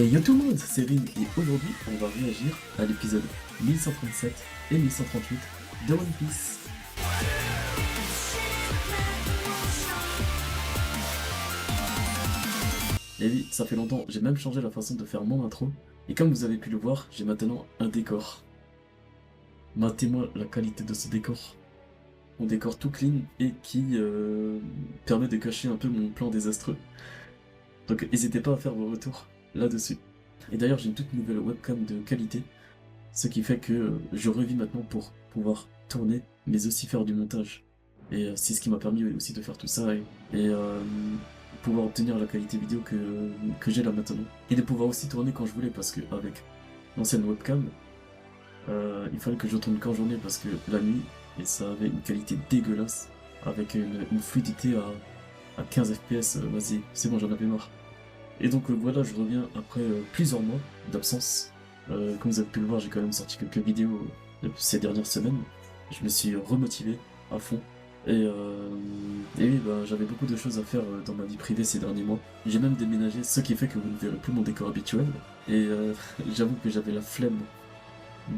Et yo tout le monde, c'est Rin et aujourd'hui on va réagir à l'épisode 1137 et 1138 de One Piece. Et oui, ça fait longtemps, j'ai même changé la façon de faire mon intro et comme vous avez pu le voir, j'ai maintenant un décor. Matez-moi la qualité de ce décor. Mon décor tout clean et qui permet de cacher un peu mon plan désastreux. Donc n'hésitez pas à faire vos retours là-dessus. Et d'ailleurs j'ai une toute nouvelle webcam de qualité. Ce qui fait que je revis maintenant pour pouvoir tourner, mais aussi faire du montage. Et c'est ce qui m'a permis aussi de faire tout ça et pouvoir obtenir la qualité vidéo que j'ai là maintenant. Et de pouvoir aussi tourner quand je voulais, parce que avec l'ancienne webcam, il fallait que je tourne qu'en journée, parce que la nuit, et ça avait une qualité dégueulasse, avec une fluidité à 15 fps, vas-y, c'est bon, j'en avais marre. Et donc voilà, je reviens après plusieurs mois d'absence. Comme vous avez pu le voir, j'ai quand même sorti quelques vidéos ces dernières semaines. Je me suis remotivé à fond. Et oui, bah, j'avais beaucoup de choses à faire dans ma vie privée ces derniers mois. J'ai même déménagé, ce qui fait que vous ne verrez plus mon décor habituel. Et j'avoue que j'avais la flemme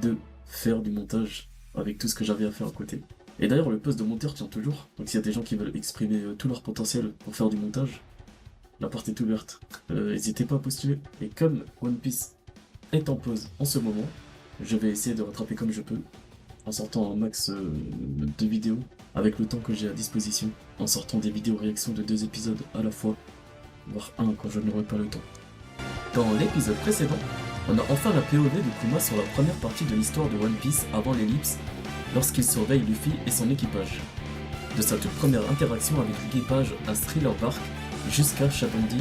de faire du montage avec tout ce que j'avais à faire à côté. Et d'ailleurs, le poste de monteur tient toujours. Donc s'il y a des gens qui veulent exprimer tout leur potentiel pour faire du montage, la porte est ouverte. N'hésitez pas à postuler. Et comme One Piece est en pause en ce moment, je vais essayer de rattraper comme je peux, en sortant un max de vidéos, avec le temps que j'ai à disposition, en sortant des vidéos réactions de 2 épisodes à la fois, voire un quand je n'aurai pas le temps. Dans l'épisode précédent, on a enfin la POV de Kuma sur la première partie de l'histoire de One Piece avant l'ellipse, lorsqu'il surveille Luffy et son équipage. De sa toute première interaction avec l'équipage à Thriller Bark, jusqu'à Shabondi,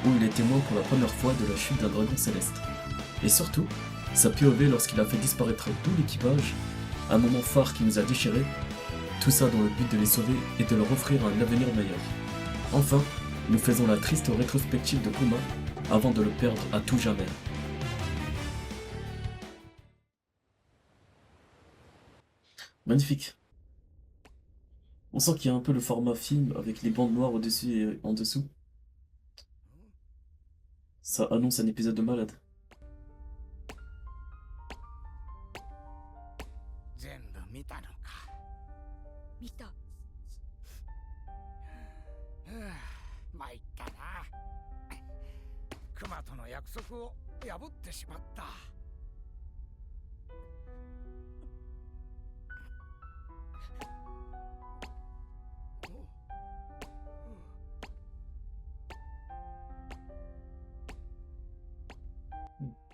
où il est témoin pour la première fois de la chute d'un dragon céleste. Et surtout, sa POV lorsqu'il a fait disparaître tout l'équipage, un moment phare qui nous a déchirés, tout ça dans le but de les sauver et de leur offrir un avenir meilleur. Enfin, nous faisons la triste rétrospective de Kuma avant de le perdre à tout jamais. Magnifique. On sent qu'il y a un peu le format film avec les bandes noires au-dessus et en dessous. Ça annonce un épisode de malade. 全部見たのか。見た。ふぅ参ったな。クマとの約束を破ってしまった。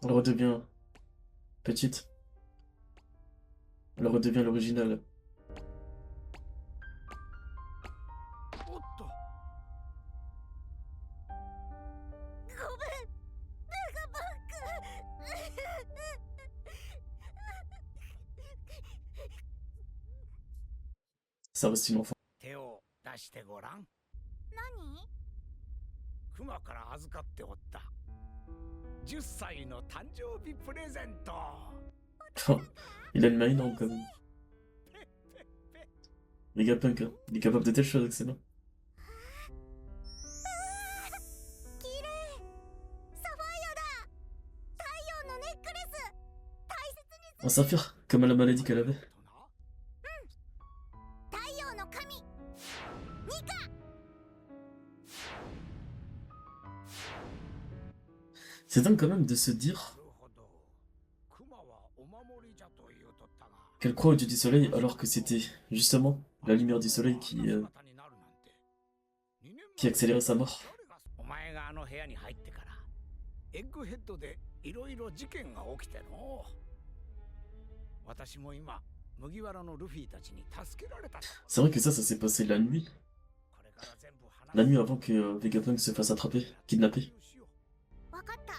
Elle redevient petite. Elle redevient l'original. おっと。ごめん、ベガバック。 Ça reste une enfant. 手を出してごらん。何？クマから預かっておった。10歳の誕生日プレゼント。 Il a une main énorme quand même. Vegapunk, hein. Il est capable de telles choses avec ses mains. きれい。サファイアだ。太陽のネックレス。大切に。 Un saphir, comme à la maladie qu'elle avait. 太陽の神。ニカ。 C'est dingue quand même de se dire qu'elle croit au dieu du soleil alors que c'était justement la lumière du soleil qui accélérait sa mort. お前があの部屋に入ってからエッグヘッドでいろいろ事件が起きての私も今麦わらのルフィたちに助けられた。 C'est vrai que ça s'est passé la nuit. La nuit avant que Vegapunk se fasse attraper, kidnapper. わかった。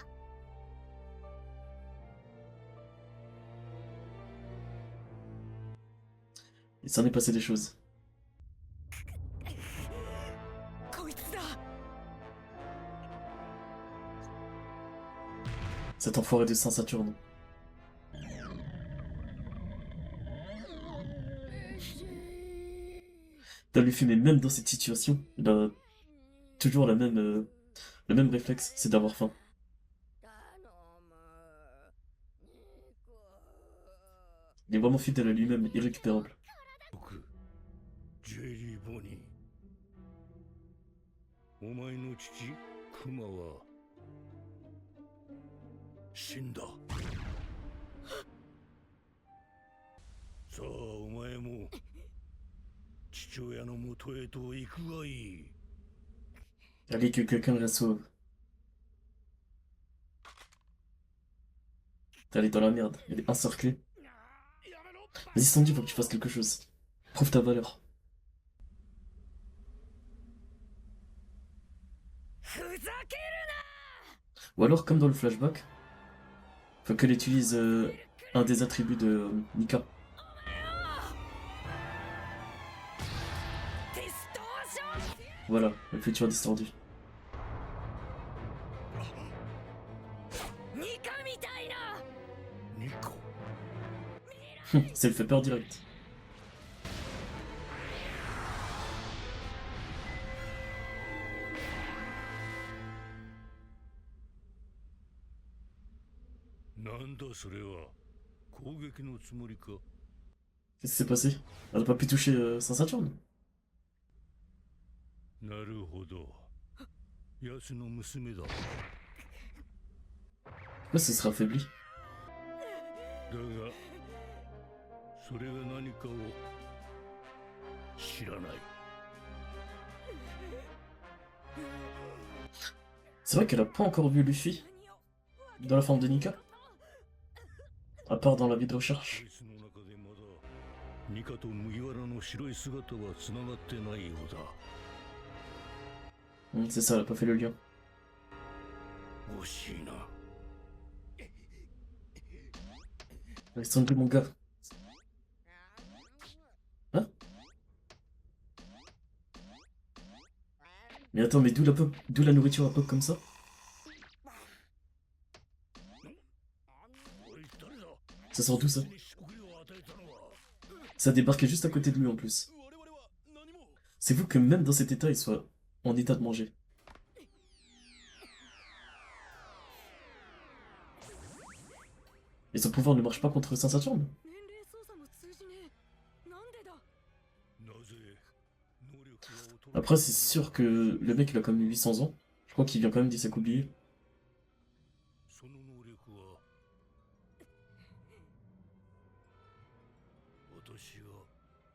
Il s'en est passé des choses. こいつだ。 Cet enfoiré de Saint-Saturne. T'as lui fumer même dans cette situation, il a toujours le même réflexe, c'est d'avoir faim. Il est vraiment fidèle à lui-même, irrécupérable. 僕ジェリー・ボニー、お前の父クマは死んだ。さあお前も父親のもとへと行くがいい。 Allez, que quelqu'un la sauve. Elle est dans la merde, elle est encerclée. Vas-y, Sandy, faut que tu fasses quelque chose. Prouve ta valeur. Ou alors, comme dans le flashback, faut qu'elle utilise un des attributs de Nika. Voilà, le futur distendu. Ça lui fait peur direct. Qu'est-ce qui s'est passé? Elle a pas pu toucher sa Saturne? Pourquoi ça sera affaibli? だがそれが何かを知らない。 C'est vrai qu'elle a pas encore vu Luffy dans la forme de Nika, à part dans la vie de recherche. ニカと麦わらの白い姿は繋がってないようだ。 C'est ça, elle a pas fait le lien. 惜しいな。 Sandy, mon gars. Hein? Mais attends, mais d'où la nourriture à pop comme ça? Ça sort d'où ça? Ça débarquait juste à côté de lui en plus. C'est fou que même dans cet état, il soit en état de manger. Et son pouvoir ne marche pas contre Saint-Saturne? Après, c'est sûr que le mec il a quand même 800 ans. Je crois qu'il vient quand même d'Isaac oublié.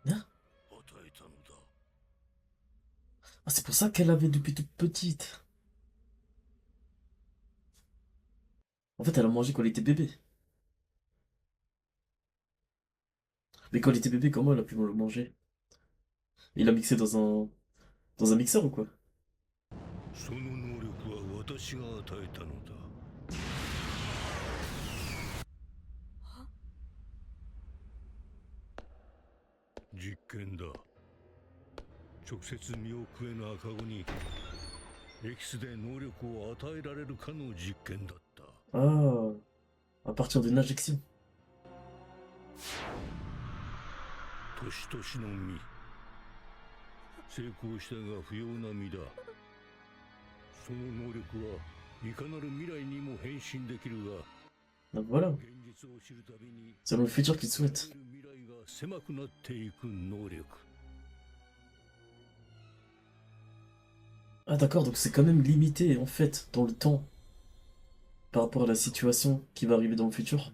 Hein? Ah, c'est pour ça qu'elle l'avait depuis toute petite. En fait, elle a mangé quand elle était bébé. Mais quand elle était bébé, comment elle a pu le manger? Il a mixé dans un mixeur ou quoi? その能力は私が与えたのだ。実験だ。直接身を食えぬ赤子にエキスで能力を与えられるかの実験だった。Ah, à partir d'une injection. 年々の実。成功したが不要な身だ。その能力はいかなる未来にも変身できるが、 Donc voilà, 現実を知るたびに c'est le futur qu'il souhaite. 未来が狭くなっていく能力。 Ah d'accord, donc c'est quand même limité en fait dans le temps par rapport à la situation qui va arriver dans le futur.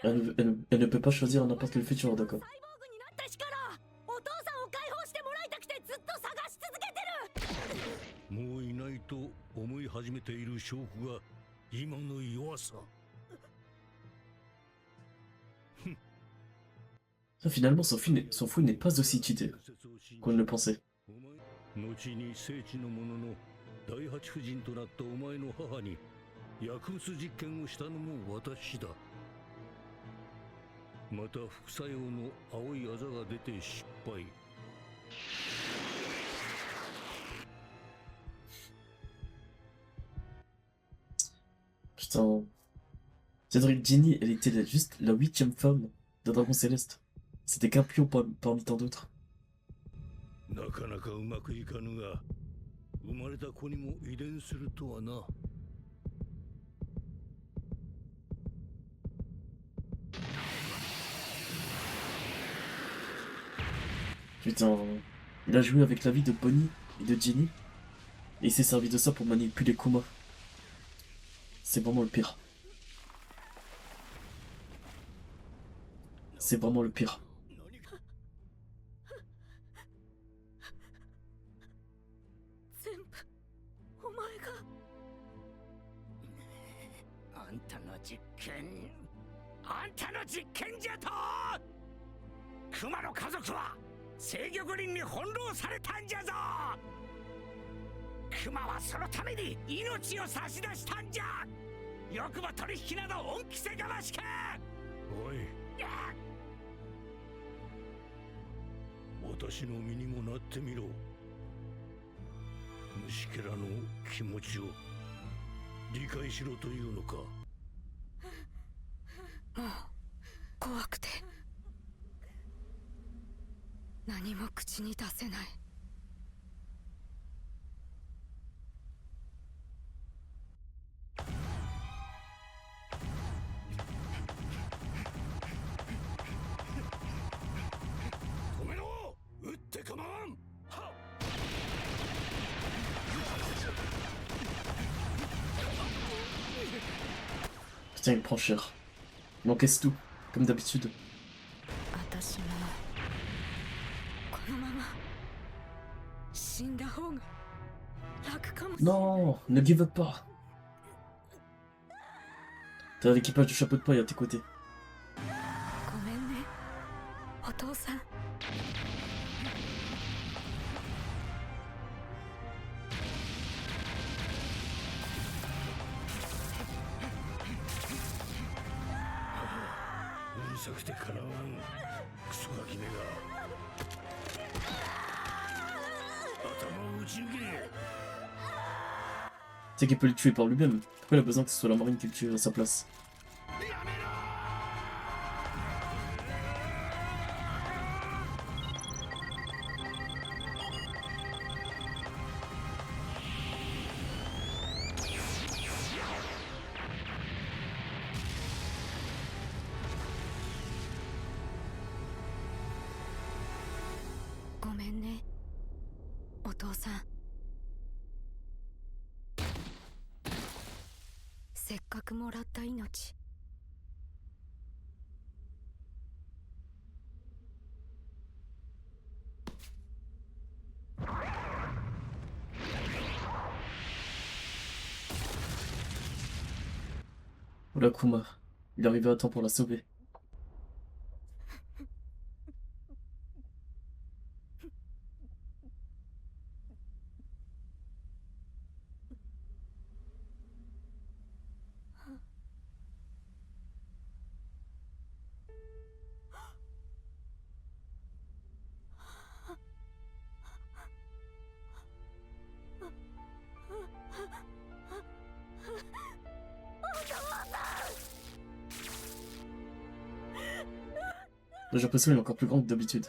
Elle ne peut pas choisir n'importe quel futur, d'accord. もういないと思い始めている証拠が今の弱さ。 Finalement, son fouille n'est pas aussi cheaté qu'on ne le pensait. 後に聖地の者の第八夫人となったお前の母に薬物実験をしたのも私だ。また副作用の青いあざが出て失敗。 Putain. Cédric Ginny, elle était juste la 8e femme de Dragon Céleste. C'était qu'un pion parmi tant d'autres. なかなかうまくいかぬが、生まれた子にも遺伝するとはな。Putain, il a joué avec la vie de Bonnie et de Ginny, et il s'est servi de ça pour manipuler Kuma. C'est vraiment le pire. C'est vraiment le pire. 全部お前が。あんたの実験、あんたの実験じゃと。熊の家族は制御五輪に翻弄されたんじゃぞ。熊はそのために命を差し出したんじゃ。よくも取引など恩着せがましか。おい、私の身にもなってみろ。虫けらの気持ちを理解しろというのか。もう怖くて何も口に出せない。止めろ！撃ってかまん！はっ！ Putain, il prend cher. Il encaisse tout, comme d'habitude. 私もこのまま死んだ方が楽かもしれない。 Non, ne give up pas. T'as l'équipage du chapeau de paille à tes côtés. ごめんね、お父さん。うるさくてかなわん。クソガキめが。頭を撃ち抜け。 C'est qu'il peut le tuer par lui-même. Pourquoi il a besoin que ce soit la marine qui le tue à sa place? Oula Kuma, il est arrivé à temps pour la sauver. J'ai l'impression qu'il est encore plus grand que d'habitude.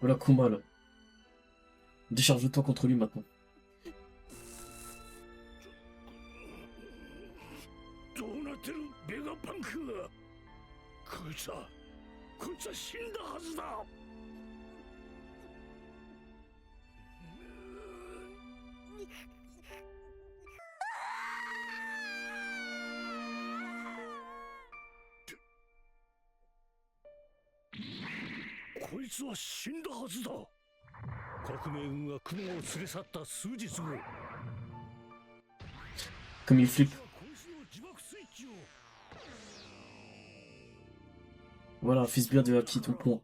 voilà Kuma là. Décharge-toi contre lui maintenant. どうなってるベガパンクが。こいつは死んだはずだ。こいつは死んだはずだ。革命軍が雲を連れ去った数日後。Comme il flippe. Voilà, fils bien de Haki, ton point.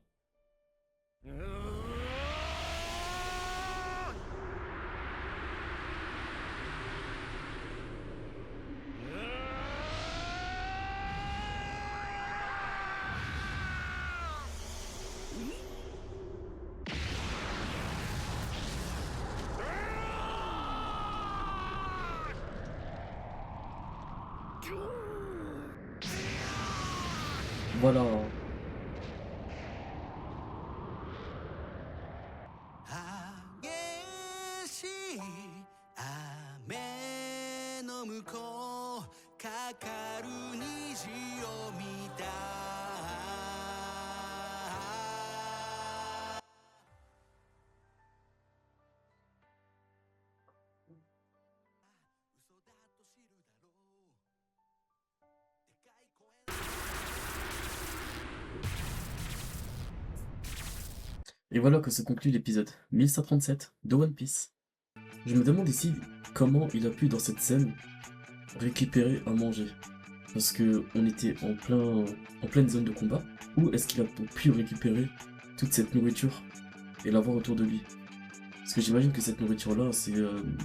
Voilà. 激しい雨の向こうかかる虹を見た嘘だと知るだろうでかい声 Et voilà que se conclut l'épisode 1137 de One Piece. Je me demande ici comment il a pu dans cette scène récupérer à manger. Parce que on était en pleine zone de combat. Où est-ce qu'il a pu récupérer toute cette nourriture et l'avoir autour de lui? Parce que j'imagine que cette nourriture-là, c'est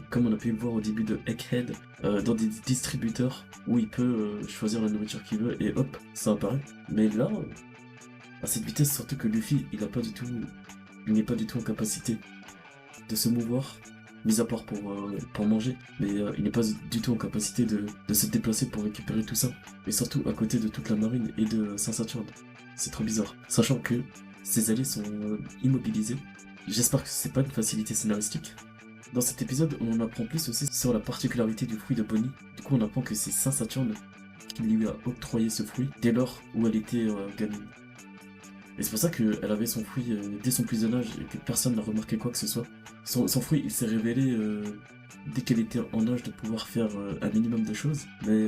comme on a pu le voir au début de Egghead, dans des distributeurs où il peut choisir la nourriture qu'il veut et hop, ça apparaît. Mais là, à cette vitesse, surtout que Luffy, il n'est pas du tout en capacité de se mouvoir, mis à part pour manger, mais il n'est pas du tout en capacité de se déplacer pour récupérer tout ça. Et surtout à côté de toute la marine et de Saint-Saturne. C'est trop bizarre. Sachant que ses alliés sont immobilisés. J'espère que c'est pas une facilité scénaristique. Dans cet épisode, on en apprend plus aussi sur la particularité du fruit de Bonnie. Du coup, on apprend que c'est Saint-Saturne qui lui a octroyé ce fruit dès lors où elle était gamine. Et c'est pour ça qu'elle avait son fruit dès son plus jeune âge et que personne n'a remarqué quoi que ce soit. Son fruit, il s'est révélé dès qu'elle était en âge de pouvoir faire un minimum de choses, mais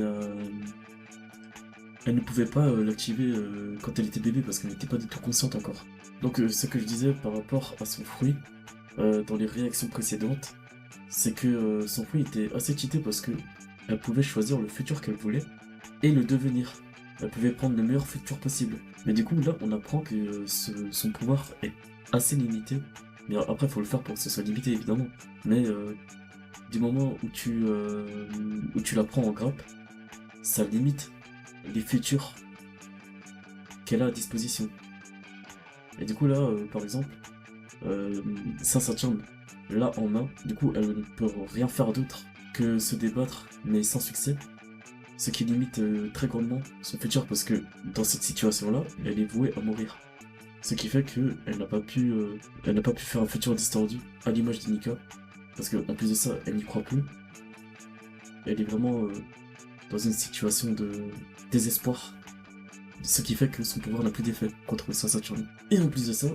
elle ne pouvait pas l'activer quand elle était bébé parce qu'elle n'était pas du tout consciente encore. Donc ce que je disais par rapport à son fruit, dans les réactions précédentes, c'est que son fruit était assez cheaté parce que elle pouvait choisir le futur qu'elle voulait et le devenir. Elle pouvait prendre le meilleur futur possible. Mais du coup, là, on apprend que son pouvoir est assez limité. Mais après, il faut le faire pour que ce soit limité, évidemment. Mais du moment où tu la prends en grappe, ça limite les futurs qu'elle a à disposition. Et du coup, là, par exemple, Saint-Saturne, là en main, du coup, elle ne peut rien faire d'autre que se débattre, mais sans succès. Ce qui limite très grandement son futur parce que dans cette situation-là, elle est vouée à mourir. Ce qui fait qu'elle n'a pas pu faire un futur distordu à l'image d'Inika. Parce qu'en plus de ça, elle n'y croit plus. Elle est vraiment dans une situation de désespoir. Ce qui fait que son pouvoir n'a plus d'effet contre Saint-Saturne. Et en plus de ça,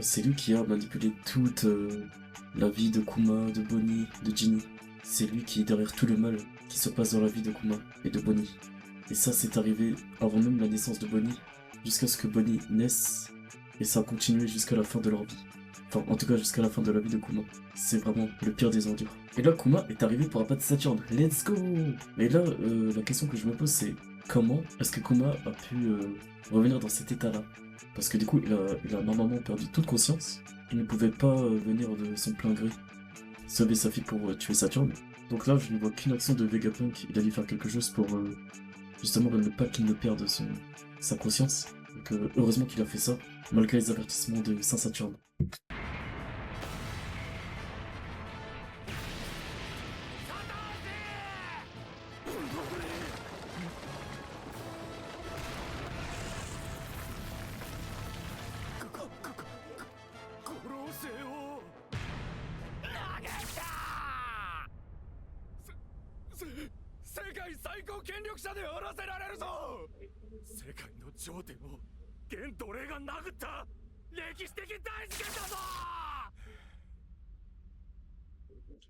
c'est lui qui a manipulé toute la vie de Kuma, de Bonnie, de Ginny. C'est lui qui est derrière tout le mal qui se passe dans la vie de Kuma et de Bonnie. Et ça, c'est arrivé avant même la naissance de Bonnie, jusqu'à ce que Bonnie naisse, et ça a continué jusqu'à la fin de leur vie. Enfin, en tout cas, jusqu'à la fin de la vie de Kuma. C'est vraiment le pire des ordures. Et là, Kuma est arrivé pour abattre Saturne. Let's go! Mais là, la question que je me pose, c'est comment est-ce que Kuma a pu revenir dans cet état-là? Parce que du coup, il a normalement perdu toute conscience. Il ne pouvait pas venir de son plein gré sauver sa fille pour tuer Saturne. Donc là, je ne vois qu'une action de Vegapunk. Il a dû faire quelque chose pour justement ne pas qu'il ne perde sa conscience. Donc heureusement qu'il a fait ça, malgré les avertissements de Saint-Saturne. 世界最高権力者であらせられるぞ。世界の頂点を現奴隷が殴った歴史的大事件だぞ。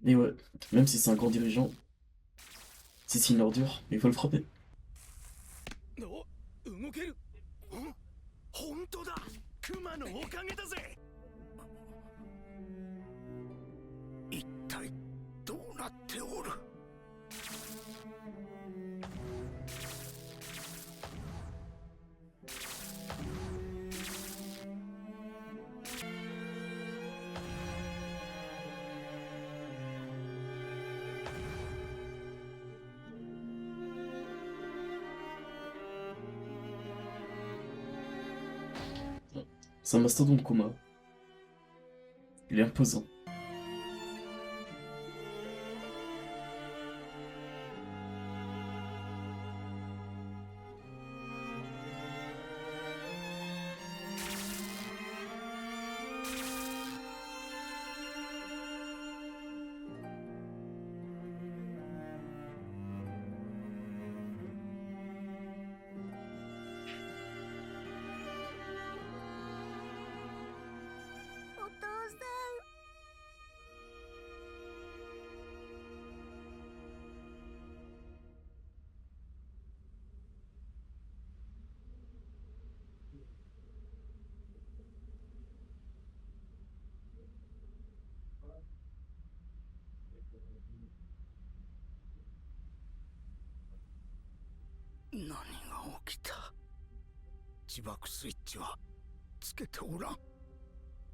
Et ouais, même si c'est un grand dirigeant, si c'est une ordure, il faut le frapper. 動ける。本当だ。クマのおかげだぜ。一体どうなっておる。 C'est un mastodonte Kuma. Il est imposant. 何が起きた。自爆スイッチはつけておらん。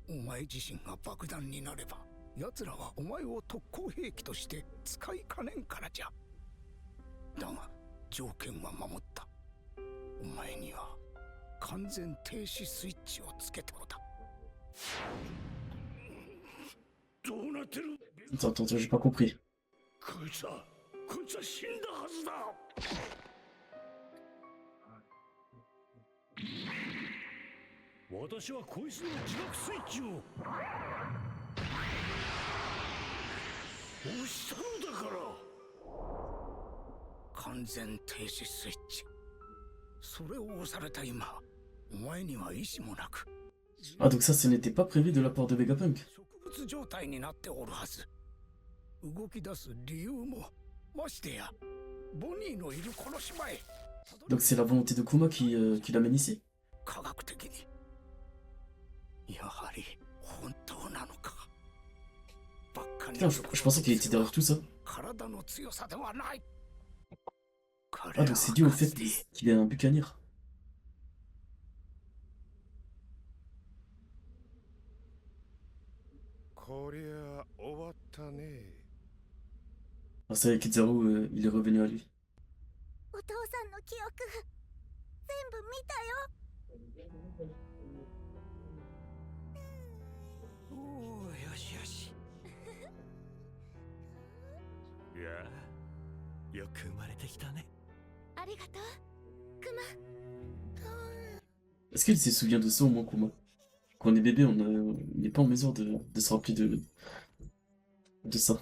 お前自身が爆弾になれば奴らはお前を特攻兵器として使いかねんからじゃ。だが条件は守った。お前には完全停止スイッチをつけたのだ。どうなってる。 Attends, j'ai pas compris. こいつは死んだはずだ。私はこいつの自爆スイッチを押したのだから。完全停止スイッチ。それを押された今、お前には意志もなく。 Ah, donc ça, ce n'était pas prévu de la part de Vegapunk. 植物状態になっておるはず。動き出す理由も、ましてやボニーのいるこの島へ。 Donc c'est la volonté de Kuma qui l'amène ici. 科学的にやはり本当なのか。ばっかり Putain, je pensais qu'il était derrière tout ça. 体の強さではない。 Ah, donc c'est dû au fait qu'il est un buccaneer. こりゃ終わったね。 Ah, ça y est, Kizaru, il est revenu à lui. お父さんの記憶全部見たよ。おお、よしよし。いや、よく生まれてきたね。ありがとう、クマ。 Est-ce qu'il se souvient de ça au moins, Kuma? Quand on est bébé, on n'est pas en mesure de se rappeler de ça.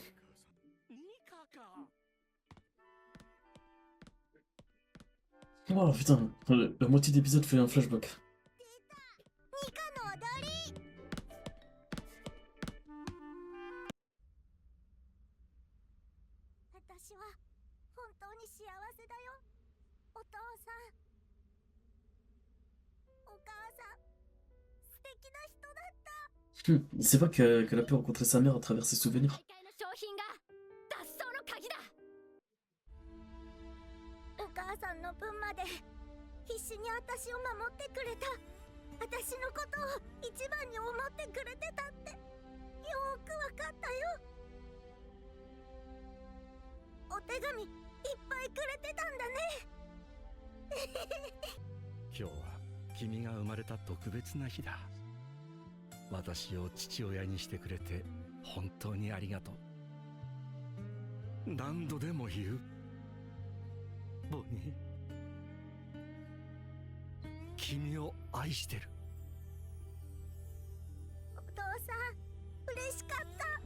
Oh putain, la moitié d'épisode fait un flashback. ニカの踊り。私は本当に幸せだよ。お父さん、お母さん、素敵な人だった。 Il sait pas qu'elle a pu rencontrer sa mère à travers ses souvenirs. 大会の商品が脱走の鍵だ。お母さんの分まで必死に私を守ってくれた。私のことを一番に思ってくれてたってよーくわかったよ。お手紙いっぱいくれてたんだね。今日は君が生まれた特別な日だ。私を父親にしてくれて本当にありがとう。何度でも言う。ボニー、君を愛してる。お父さん、嬉しかった。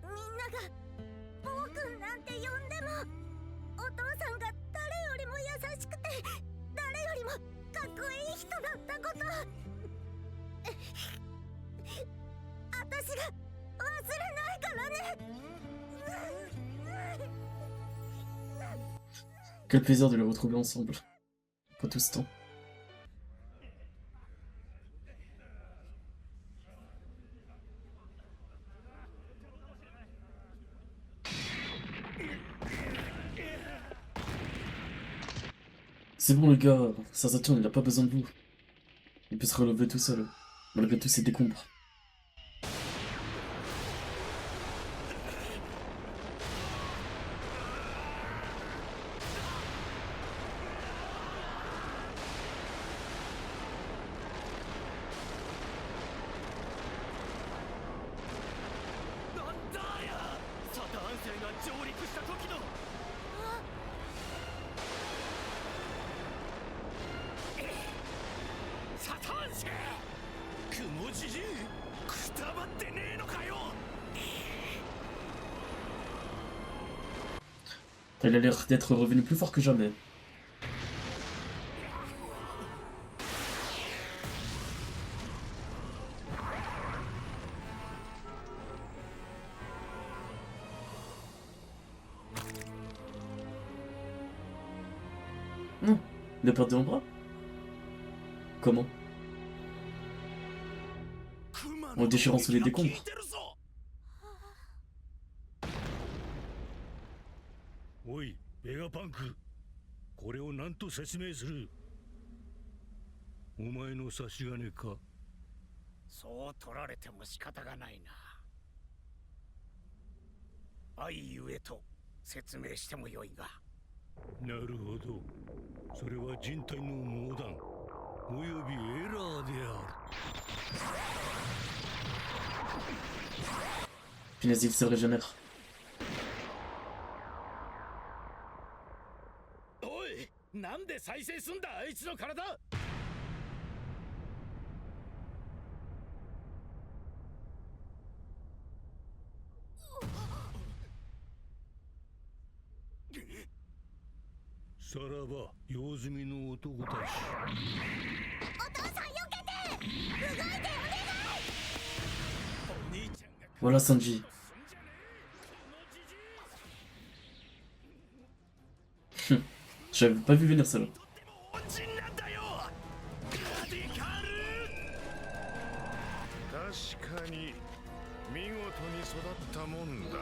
みんながボーくんなんて呼んでも、お父さんが誰よりも優しくて誰よりもかっこいい人だったこと、私が忘れないからね。 Quel plaisir de les retrouver ensemble. Pas tout ce temps. C'est bon les gars, Sasation il a pas besoin de vous. Il peut se relever tout seul, malgré tous ces décombres. Il a l'air d'être revenu plus fort que jamais. Non, il a perdu un bras. Comment? En le déchirant sous les décombres. Oi, これを何と説明する。お前の差し金か。そう取られても仕方がないな。愛ゆえと説明してもよいが。なるほど。それは人体の盲断およびエラーである。Punaise, il se régénère. おい、なんで再生すんだあいつの体。さらば用済みの男たち。お父さん避けて。動いてお願い。お兄ちゃんが Voilà Sanji. J'avais pas vu venir ça là. 恩人なんだよ。ラディカル。確かに見事に育ったもんだ。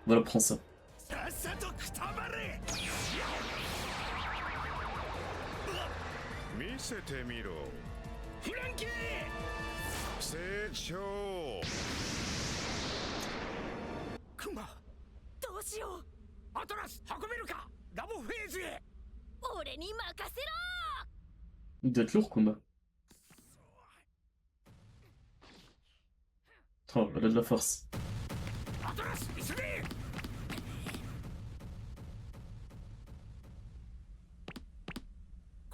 Voilà, prends ça. さっさとくたばれ。見せてみろ。フランキー。成長。クマ、どうしよう。アトラス運べるか。ラボフェーズへ。俺に任せ Il doit être lourd, combat. Oh, elle a de la force. アトラス急げ。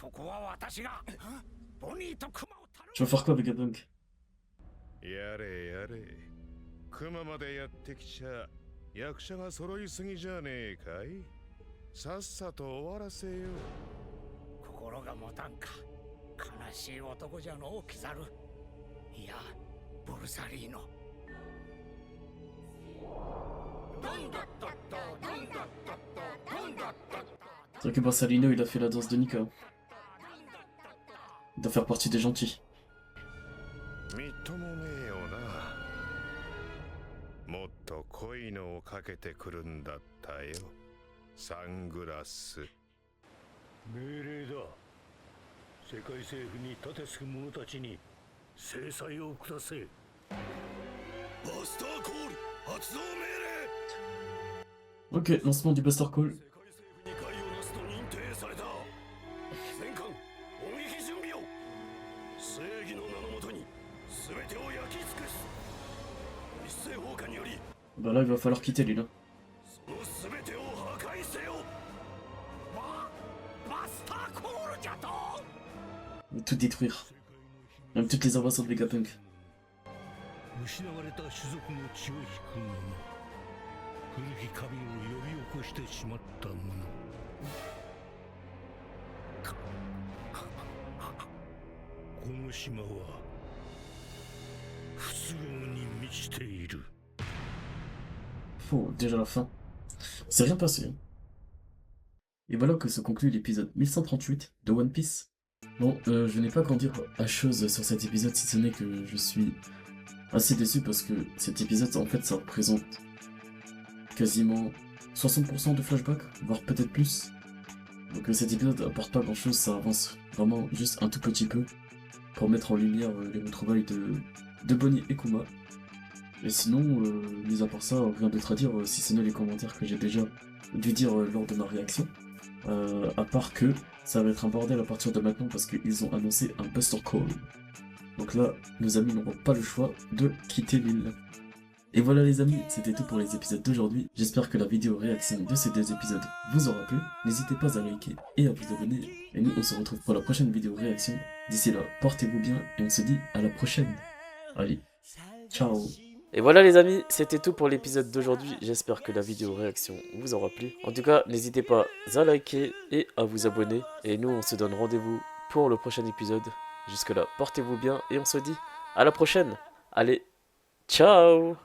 ここは私がボニーとクマを頼む。 Tu vas faire quoi, Vegapunk? やれやれ。クマまでやってきちゃ役者が揃いすぎじゃねえかい。さっさと終わらせよう。心が持たんか。悲しい男じゃのうキザル。いや、ボルサリーノ。 C'est vrai que Borsalino, il a fait la danse de Nika. Il doit faire partie des gentils. みっともねえよな。もっと濃いのをかけてくるんだったよ。サングラス。命令だ。世界政府に立てつく者たちに制裁を下せ。バスターコール発動命令。 Ok, lancement du Buster Call. 世界政府に害をなすと認定された。戦艦砲撃準備を。正義の名のもとに全てを焼き尽くす。一斉放火により Bah là, il va falloir quitter lui là. その全てを破壊せよ。バスターコールじゃと。 Il va tout détruire. Même toutes les inventions de Vegapunk. 失われた種族の血を引く者、古き神を呼び起こしてしまった者。この島は不都合に満ちている。 Oh, déjà la fin. C'est rien passé. Hein. Et voilà que se conclut l'épisode 1138 de One Piece. Bon, je n'ai pas grand dire à chose sur cet épisode, si ce n'est que je suis assez déçu parce que cet épisode, en fait, ça représente quasiment 60% de flashback, voire peut-être plus. Donc cet épisode apporte pas grand chose, ça avance vraiment juste un tout petit peu pour mettre en lumière les retrouvailles de Bonnie et Kuma. Et sinon, mis à part ça, rien d'autre à dire, si ce n'est les commentaires que j'ai déjà dû dire lors de ma réaction. À part que ça va être un bordel à partir de maintenant parce qu'ils ont annoncé un Buster Call. Donc là, nos amis n'auront pas le choix de quitter l'île. Et voilà les amis, c'était tout pour les épisodes d'aujourd'hui. J'espère que la vidéo réaction de ces deux épisodes vous aura plu. N'hésitez pas à liker et à vous abonner. Et nous, on se retrouve pour la prochaine vidéo réaction. D'ici là, portez-vous bien et on se dit à la prochaine. Allez, ciao. Et voilà les amis, c'était tout pour l'épisode d'aujourd'hui. J'espère que la vidéo réaction vous aura plu. En tout cas, n'hésitez pas à liker et à vous abonner. Et nous, on se donne rendez-vous pour le prochain épisode. Jusque là, portez-vous bien et on se dit à la prochaine. Allez, ciao.